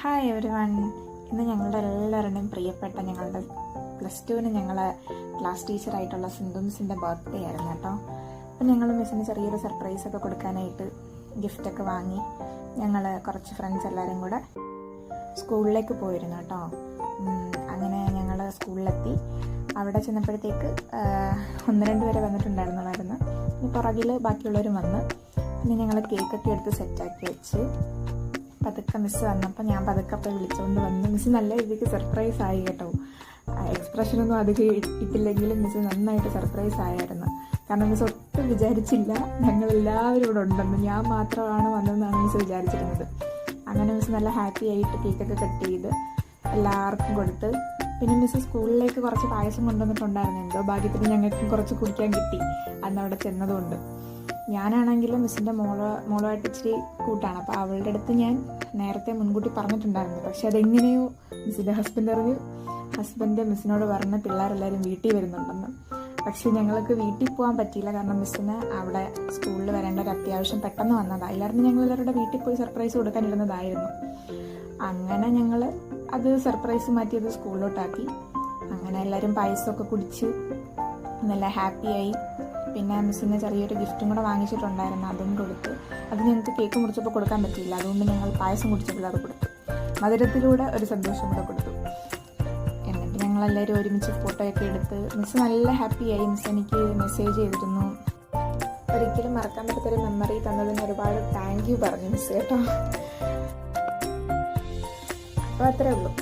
Hi everyone. ഇന്ന് ഞങ്ങളുടെ എല്ലാവരുടെയും പ്രിയപ്പെട്ട ഞങ്ങളുടെ +2 ഞങ്ങളെ ക്ലാസ് ടീച്ചറായിട്ടുള്ള സിന്ധു മിസ്സിൻ്റെ ബർത്ത്ഡേ ആയിരുന്നു കേട്ടോ. അപ്പം ഞങ്ങൾ മിസ്സിന് ചെറിയൊരു സർപ്രൈസൊക്കെ കൊടുക്കാനായിട്ട് ഗിഫ്റ്റൊക്കെ വാങ്ങി ഞങ്ങൾ കുറച്ച് ഫ്രണ്ട്സ് എല്ലാവരും കൂടെ സ്കൂളിലേക്ക് പോയിരുന്നു കേട്ടോ. അങ്ങനെ ഞങ്ങൾ സ്കൂളിലെത്തി. അവിടെ ചെന്നപ്പോഴത്തേക്ക് 1-2 പേരെ വന്നിട്ടുണ്ടായിരുന്നുള്ളായിരുന്നു. പിന്നെ പുറകിൽ ബാക്കിയുള്ളവരും വന്ന് പിന്നെ ഞങ്ങൾ കേക്കൊക്കെ എടുത്ത് സെറ്റാക്കി വെച്ച് പതുക്കെ മിസ്സ് വന്നപ്പോൾ ഞാൻ പതുക്കെ അപ്പോൾ വിളിച്ചുകൊണ്ട് വന്നു. മിസ്സ് നല്ല രീതിക്ക് സർപ്രൈസ് ആയി കേട്ടോ. എക്സ്പ്രഷനൊന്നും അധികം ഇട്ടില്ലെങ്കിലും മിസ്സ് നന്നായിട്ട് സർപ്രൈസ് ആയിരുന്നു. കാരണം മിസ്സ് ഒട്ടും വിചാരിച്ചില്ല ഞങ്ങളെല്ലാവരും ഇവിടെ ഉണ്ടെന്ന്. ഞാൻ മാത്രമാണ് വന്നതെന്നാണ് മിസ്സ് വിചാരിച്ചിരുന്നത്. അങ്ങനെ മിസ്സ് നല്ല ഹാപ്പി ആയിട്ട് കേക്കൊക്കെ കട്ട് ചെയ്ത് എല്ലാവർക്കും കൊടുത്ത് പിന്നെ മിസ്സ് സ്കൂളിലേക്ക് കുറച്ച് പായസം കൊണ്ടുവന്നിട്ടുണ്ടായിരുന്നു. എന്തോ ഭാഗ്യത്തിന് ഞങ്ങൾക്കും കുറച്ച് കുടിക്കാൻ കിട്ടി അന്നവിടെ ചെന്നതുകൊണ്ട്. ഞാനാണെങ്കിലും മിസ്സിൻ്റെ മോളുമായിട്ട് ഇച്ചിരി കൂട്ടാണ്. അപ്പോൾ അവളുടെ അടുത്ത് ഞാൻ നേരത്തെ മുൻകൂട്ടി പറഞ്ഞിട്ടുണ്ടായിരുന്നു. പക്ഷെ അതെങ്ങനെയോ മിസ്സിൻ്റെ ഹസ്ബൻഡ് മിസ്സിനോട് പറഞ്ഞ പിള്ളേരെല്ലാവരും വീട്ടിൽ വരുന്നുണ്ടെന്ന്. പക്ഷെ ഞങ്ങൾക്ക് വീട്ടിൽ പോകാൻ പറ്റിയില്ല. കാരണം മിസ്സിന് അവിടെ സ്കൂളിൽ വരേണ്ട ഒരു അത്യാവശ്യം പെട്ടെന്ന് വന്നതാണ്. എല്ലാവരും ഞങ്ങളെല്ലാവരുടെ വീട്ടിൽ പോയി സർപ്രൈസ് കൊടുക്കാനിരുന്നതായിരുന്നു. അങ്ങനെ ഞങ്ങൾ അത് സർപ്രൈസ് മാറ്റിയത് സ്കൂളിലോട്ടാക്കി. അങ്ങനെ എല്ലാവരും പായസമൊക്കെ കുടിച്ച് നല്ല ഹാപ്പിയായി. പിന്നെ മിസ്സിന് ചെറിയൊരു ഗിഫ്റ്റും കൂടെ വാങ്ങിച്ചിട്ടുണ്ടായിരുന്നു, അതും കൊടുത്ത്. അത് ഞങ്ങൾക്ക് കേക്ക് മുറിച്ചപ്പോൾ കൊടുക്കാൻ പറ്റിയില്ല. അതുകൊണ്ട് ഞങ്ങൾ പായസം കുടിച്ചപ്പോൾ അത് കൊടുത്തു. മധുരത്തിലൂടെ ഒരു സന്തോഷം കൂടെ കൊടുത്തു. എന്നിട്ട് ഞങ്ങളെല്ലാവരും ഒരുമിച്ച് ഫോട്ടോയൊക്കെ എടുത്ത് മിസ്സ് നല്ല ഹാപ്പിയായി. മിസ്സ് എനിക്ക് മെസ്സേജ് ചെയ്തിരുന്നു. ഒരിക്കലും മറക്കാൻ പറ്റാത്തൊരു മെമ്മറി തന്നതിന് ഒരുപാട് താങ്ക് യു പറഞ്ഞു മിസ്സ് കേട്ടോ. അപ്പോൾ അത്രേ ഉള്ളൂ.